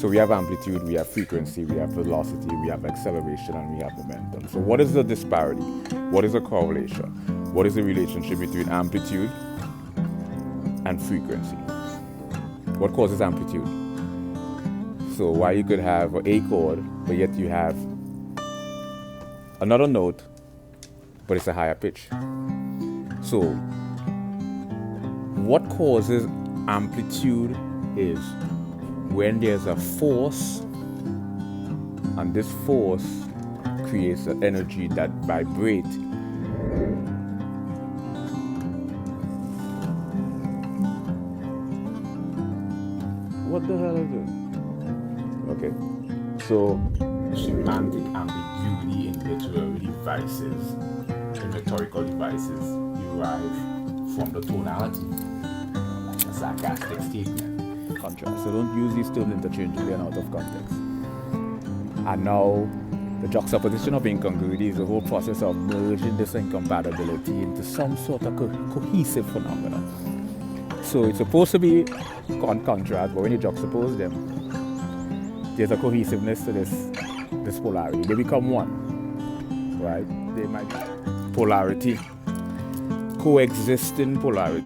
So we have amplitude, we have frequency, we have velocity, we have acceleration, and we have momentum. So what is the disparity? What is the correlation? What is the relationship between amplitude and frequency? What causes amplitude? So why you could have an A chord, but yet you have another note, but it's a higher pitch. So what causes amplitude is when there's a force, and this force creates an energy that vibrates. What the hell is it? Okay, so semantic ambiguity in literary devices, in rhetorical devices, derive from the tonality, like a sarcastic statement, contrast. So don't use these terms interchangeably and out of context. And now, the juxtaposition of incongruity is the whole process of merging this incompatibility into some sort of cohesive phenomenon. So it's supposed to be contrast, but when you juxtapose them, there's a cohesiveness to this polarity. They become one, right? They might be polarity, coexisting polarity.